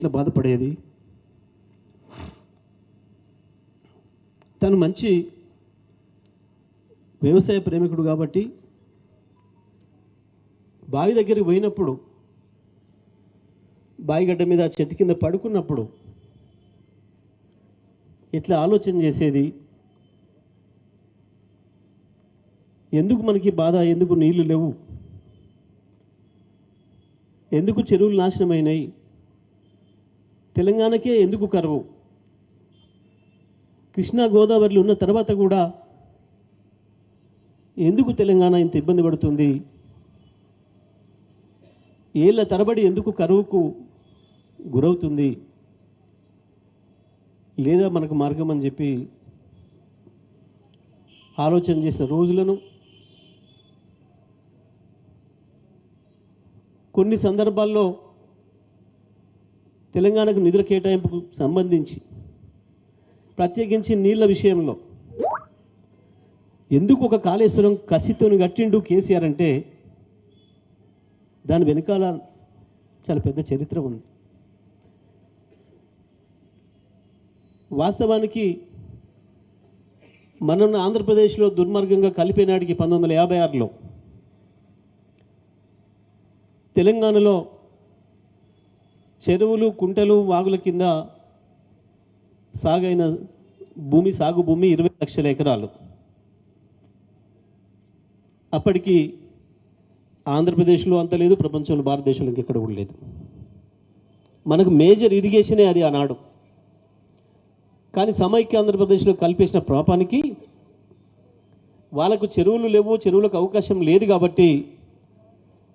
ఇట్లా బాధపడేది. తను మంచి వ్యవసాయ ప్రేమికుడు కాబట్టి బావి దగ్గరికి పోయినప్పుడు బావిగడ్డ మీద చెట్టు కింద పడుకున్నప్పుడు ఎట్లా ఆలోచన చేసేది, ఎందుకు మనకి బాధ, ఎందుకు నీళ్లు లేవు, ఎందుకు చెరువులు నాశనమైనాయి, తెలంగాణకే ఎందుకు కరువు, కృష్ణా గోదావరిలో ఉన్న తర్వాత కూడా ఎందుకు తెలంగాణ ఇంత ఇబ్బంది పడుతుంది, ఏళ్ళ తరబడి ఎందుకు కరువుకు గురవుతుంది, లేదా మనకు మార్గం అని చెప్పి ఆలోచన చేసిన రోజులను కొన్ని సందర్భాల్లో తెలంగాణకు నిధుల కేటాయింపుకు సంబంధించి ప్రత్యేకించి నీళ్ల విషయంలో ఎందుకు ఒక కాళేశ్వరం కసితోని కట్టిండు కేసీఆర్ అంటే దాని వెనకాల చాలా పెద్ద చరిత్ర ఉంది. వాస్తవానికి మన ఆంధ్రప్రదేశ్లో దుర్మార్గంగా కలిపినాడికి 1956లో తెలంగాణలో చెరువులు, కుంటలు, వాగుల కింద సాగు భూమి 20 లక్షల ఎకరాలు. అప్పటికి ఆంధ్రప్రదేశ్లో అంత లేదు, ప్రపంచంలో భారతదేశంలో ఇంకెక్కడ కూడా లేదు. మనకు మేజర్ ఇరిగేషనే అది ఆనాడు. కానీ సమైక్య ఆంధ్రప్రదేశ్లో కలిపేసిన ప్రాపానికి వాళ్ళకు చెరువులు లేవు, చెరువులకు అవకాశం లేదు కాబట్టి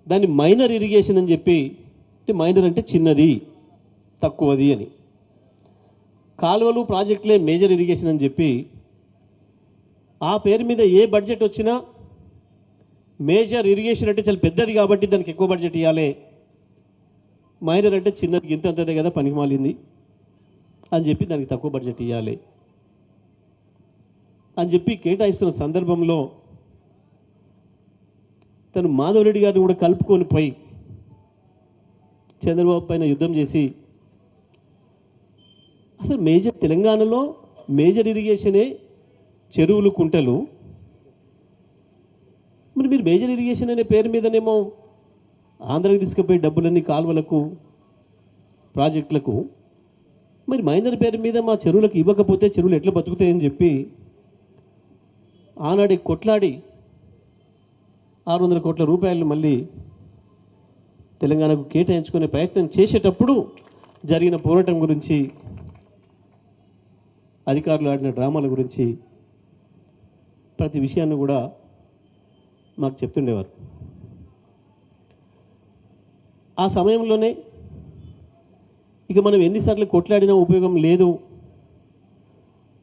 దాన్ని మైనర్ ఇరిగేషన్ అని చెప్పి, మైనర్ అంటే చిన్నది, తక్కువది అని, కాలువలు ప్రాజెక్టులే మేజర్ ఇరిగేషన్ అని చెప్పి ఆ పేరు మీద ఏ బడ్జెట్ వచ్చినా మేజర్ ఇరిగేషన్ అంటే చాలా పెద్దది కాబట్టి దానికి ఎక్కువ బడ్జెట్ ఇవ్వాలి, మైనర్ అంటే చిన్నది ఇంతంతదే కదా పనికి మాలింది అని చెప్పి దానికి తక్కువ బడ్జెట్ ఇవ్వాలి అని చెప్పి కేటాయిస్తున్న సందర్భంలో తను మాధవరెడ్డి గారిని కూడా కలుపుకొని పోయి చంద్రబాబు పైన యుద్ధం చేసి అసలు తెలంగాణలో మేజర్ ఇరిగేషనే చెరువులు, కుంటలు. మరి మీరు మేజర్ ఇరిగేషన్ అనే పేరు మీదనేమో ఆంధ్రాకి తీసుకుపోయి డబ్బులన్నీ కాలువలకు, ప్రాజెక్టులకు, మరి మైనర్ పేరు మీద మా చెరువులకు ఇవ్వకపోతే చెరువులు ఎట్లా బతుకుతాయని చెప్పి ఆనాడే కొట్లాడి 600 కోట్ల రూపాయలు మళ్ళీ తెలంగాణకు కేటాయించుకునే ప్రయత్నం చేసేటప్పుడు జరిగిన పోరాటం గురించి, అధికారులు ఆడిన డ్రామాల గురించి ప్రతి విషయాన్ని కూడా మాకు చెప్తుండేవారు. ఆ సమయంలోనే ఇక మనం ఎన్నిసార్లు కొట్లాడినా ఉపయోగం లేదు,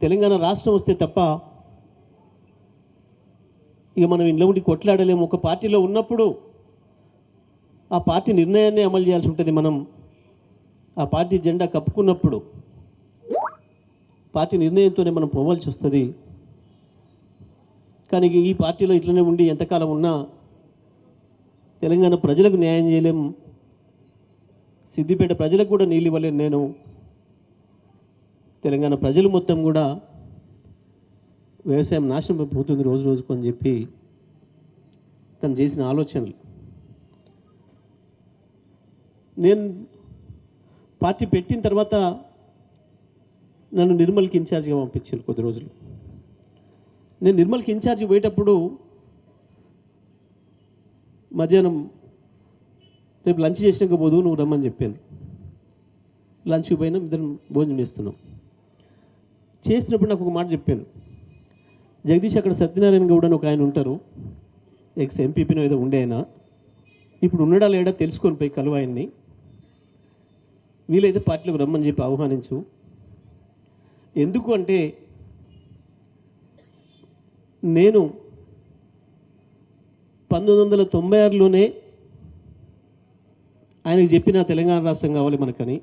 తెలంగాణ రాష్ట్రం వస్తే తప్ప ఇక మనం ఇంట్లో ఉండి కొట్లాడలేము. ఒక పార్టీలో ఉన్నప్పుడు ఆ పార్టీ నిర్ణయాన్ని అమలు చేయాల్సి ఉంటుంది. మనం ఆ పార్టీ జెండా కప్పుకున్నప్పుడు పార్టీ నిర్ణయంతోనే మనం పోవాల్సి వస్తుంది. కానీ ఈ పార్టీలో ఇట్లనే ఉండి ఎంతకాలం ఉన్నా తెలంగాణ ప్రజలకు న్యాయం చేయలేం, సిద్దిపేట ప్రజలకు కూడా నీళ్ళు ఇవ్వలేను నేను, తెలంగాణ ప్రజలు మొత్తం కూడా వ్యవసాయం నాశనం పోతుంది రోజు రోజుకు అని చెప్పి తను చేసిన ఆలోచనలు. నేను పార్టీ పెట్టిన తర్వాత నన్ను నిర్మల్కి ఇన్ఛార్జిగా పంపించారు కొద్ది రోజులు. నేను నిర్మల్కి ఇన్ఛార్జి పోయేటప్పుడు మధ్యాహ్నం రేపు లంచ్ చేసినాక పోదు నువ్వు రమ్మని చెప్పాను. లంచ్కి పోయినా ఇద్దరం భోజనం చేస్తున్నాం. చేసినప్పుడు నాకు ఒక మాట చెప్పాను, జగదీష్ అక్కడ సత్యనారాయణ గౌడ్ అని ఒక ఆయన ఉంటారు, ఎక్స్ ఎంపీపీనో ఏదో ఉండే ఆయన, ఇప్పుడు ఉన్నాడా లేడా తెలుసుకొని పోయి కలువ ఆయన్ని, వీలైతే పార్టీలోకి రమ్మని చెప్పి ఆహ్వానించు. ఎందుకు అంటే నేను 1996లోనే ఆయనకు చెప్పిన తెలంగాణ రాష్ట్రం కావాలి మనకని,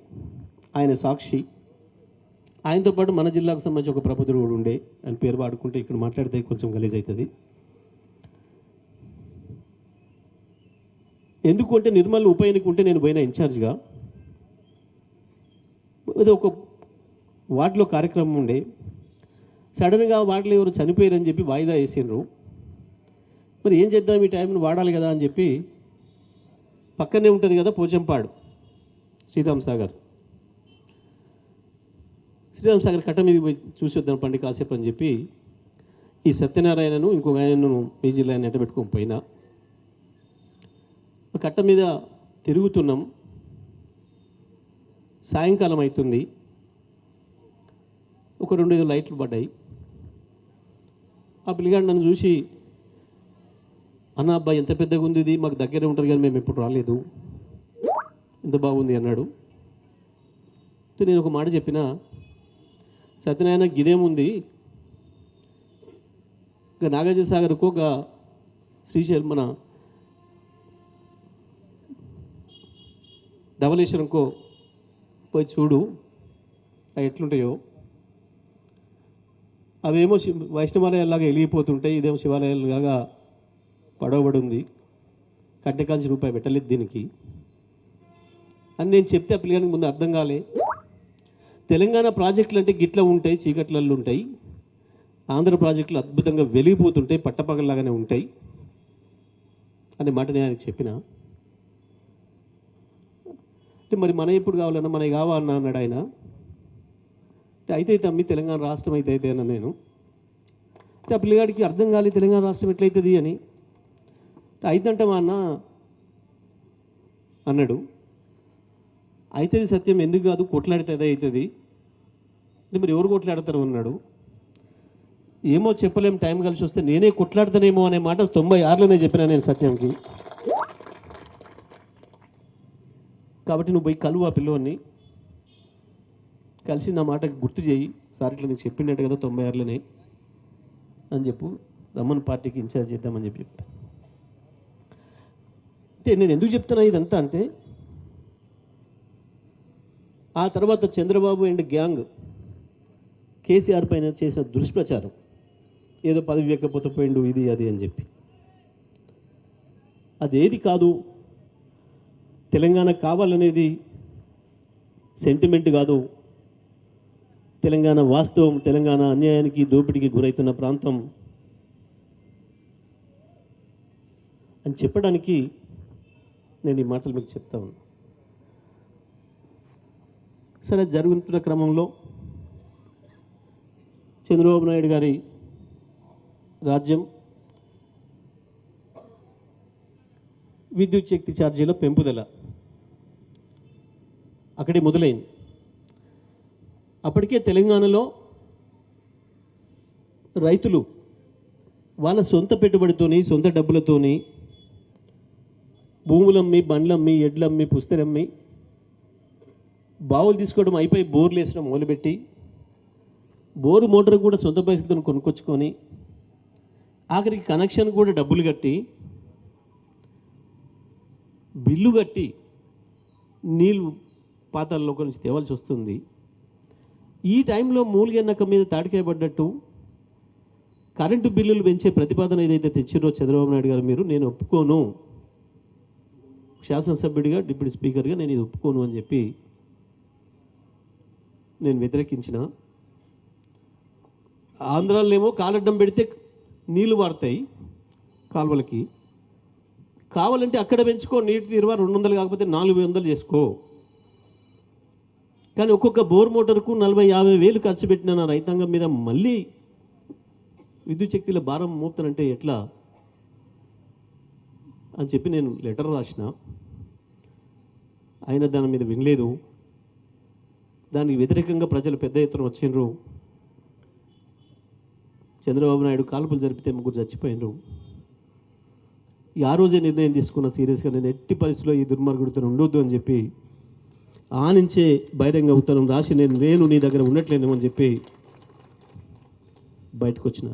ఆయన సాక్షి. ఆయనతో పాటు మన జిల్లాకు సంబంధించి ఒక ప్రబుద్ధుడు కూడా ఉండే, ఆయన పేరు వాడుకుంటే ఇక్కడ మాట్లాడితే కొంచెం గలీజ్ అవుతుంది. ఎందుకు అంటే నిర్మల్ ఉప ఎన్నిక ఉంటే నేను పోయిన ఇన్ఛార్జ్గా ఏదో ఒక వార్డులో కార్యక్రమం ఉండే, సడన్గా వార్డులో ఎవరు చనిపోయారని చెప్పి వాయిదా వేసిండ్రు. మరి ఏం చేద్దాం, ఈ టైంను వాడాలి కదా అని చెప్పి పక్కనే ఉంటుంది కదా పోచంపాడు శ్రీరామ్ సాగర్ కట్ట మీద పోయి చూసి వద్దాం పండి కాసేపు అని చెప్పి ఈ సత్యనారాయణను ఇంకొక ఆయనను పీజీలో ఆయన పెట్టుకొని పోయినా. కట్ట మీద తిరుగుతున్నాం, సాయంకాలం అవుతుంది, ఒక 2-5 లైట్లు పడ్డాయి. ఆ పిల్లగాడు నన్ను చూసి, అన్న అబ్బాయి ఎంత పెద్దగా ఉంది ఇది, మాకు దగ్గరే ఉంటుంది కానీ మేము ఎప్పుడు రాలేదు, ఎంత బాగుంది అన్నాడు. నేను ఒక మాట చెప్పిన, సత్యనారాయణ గిదేముంది, ఇక నాగార్జున సాగర్కు ఒక శ్రీశైలం మన ధవళేశ్వరంకో పోయి చూడు అవి ఎట్లుంటాయో. అవేమో వైష్ణవాలయాల్లాగా వెలిగిపోతుంటాయి, ఇదేమో శివాలయాలుగా పడవబడి ఉంది, కట్టెకాల్చి రూపాయి పెట్టలేదు దీనికి అని నేను చెప్తే ఆ పిల్లగానికి ముందు అర్థం కాలే. తెలంగాణ ప్రాజెక్టులు అంటే గిట్ల ఉంటాయి, చీకట్లల్లో ఉంటాయి, ఆంధ్ర ప్రాజెక్టులు అద్భుతంగా వెలిగిపోతుంటాయి, పట్టపగల్లాగానే ఉంటాయి అనే మాట నేను ఆయనకు చెప్పిన. అంటే మరి మన ఎప్పుడు కావాలన్నా మనకి కావాలన్నా అన్నాడు ఆయన. అంటే అయితే తమ్మి తెలంగాణ రాష్ట్రం అయితే అన్న నేను. అంటే ఆ పిల్లగాడికి అర్థం కాలేదు తెలంగాణ రాష్ట్రం ఎట్లయితుంది అని. అయితంటామా అన్న అన్నాడు. అవుతుంది సత్యం, ఎందుకు కాదు, కొట్లాడితే అదే అవుతుంది అంటే మరి ఎవరు కొట్లాడతారు అన్నాడు. ఏమో చెప్పలేం, టైం కలిసి వస్తే నేనే కొట్లాడతానేమో అనే మాట 96లోనే చెప్పినా నేను సత్యంకి. కాబట్టి నువ్వు పోయి కలువు ఆ పిల్లోని, కలిసి నా మాట గుర్తు చేయి, సార్ ఇట్లా నీకు చెప్పిండట్టు కదా 96లోనే అని చెప్పు, రమ్మన్ పార్టీకి ఇన్ఛార్జ్ చేద్దామని చెప్పి చెప్పా. అంటే నేను ఎందుకు చెప్తున్నా ఇదంతా అంటే, ఆ తర్వాత చంద్రబాబు అండ్ గ్యాంగ్ కేసీఆర్ పైన చేసిన దుష్ప్రచారం, ఏదో పదవి ఎక్కపోతే పోయిండు ఇది అది అని చెప్పి, అదేది కాదు, తెలంగాణ కావాలనేది సెంటిమెంట్ కాదు, తెలంగాణ వాస్తవం, తెలంగాణ అన్యాయానికి దోపిడీకి గురవుతున్న ప్రాంతం అని చెప్పడానికి నేను ఈ మాటలు మీకు చెప్తా ఉన్నా. సరే, జరుగుతున్న క్రమంలో చంద్రబాబు నాయుడు గారి రాజ్యం విద్యుత్ శక్తి ఛార్జీల పెంపుదల అక్కడే మొదలైంది. అప్పటికే తెలంగాణలో రైతులు వాళ్ళ సొంత పెట్టుబడితోని, సొంత డబ్బులతోని భూములమ్మి, బండ్లమ్మి, ఎడ్లమ్మి, పుస్తలమ్మి, బావులు తీసుకోవడం అయిపోయి బోర్లు వేసడం మొదలుపెట్టి, బోరు మోటార్ కూడా సొంత పైసలతో కొనుక్కొచ్చుకొని, ఆఖరికి కనెక్షన్ కూడా డబ్బులు కట్టి, బిల్లు కట్టి నీళ్ళు పాతాల్లోకి నుంచి తేవాల్సి వస్తుంది. ఈ టైంలో మూలిగెన్నక మీద తాడికాయ పడ్డట్టు కరెంటు బిల్లులు పెంచే ప్రతిపాదన ఏదైతే తెచ్చిరో చంద్రబాబు నాయుడు గారు మీరు, నేను ఒప్పుకోను, శాసనసభ్యుడిగా డిప్యూటీ స్పీకర్గా నేను ఇది ఒప్పుకోను అని చెప్పి నేను వ్యతిరేకించిన. ఆంధ్రాలో ఏమో కాలడ్డం పెడితే నీళ్లు వాడతాయి కాలువలకి, కావాలంటే అక్కడ పెంచుకో, నీటి తీరువా 200 కాకపోతే 400 చేసుకో, కానీ ఒక్కొక్క బోర్ మోటార్కు 40-50 వేలు ఖర్చు పెట్టిన నా రైతాంగం మీద మళ్ళీ విద్యుత్ శక్తిల భారం మోపుతానంటే ఎట్లా అని చెప్పి నేను లెటర్ రాసిన. ఆయన దాని మీద వినలేదు. దానికి వ్యతిరేకంగా ప్రజలు పెద్ద ఎత్తున వచ్చిండ్రు. చంద్రబాబు నాయుడు కాల్పులు జరిపితే 3 చచ్చిపోయినరు. ఆ రోజే నిర్ణయం తీసుకున్న సీరియస్గా, నేను ఎట్టి పరిస్థితుల్లో ఈ దుర్మార్గుడితో ఉండొద్దు అని చెప్పి ఆ నుంచే బహిరంగ ఉత్తరం రాసి నేను నీ దగ్గర ఉండట్లేనేమో అని చెప్పి బయటకు వచ్చిన.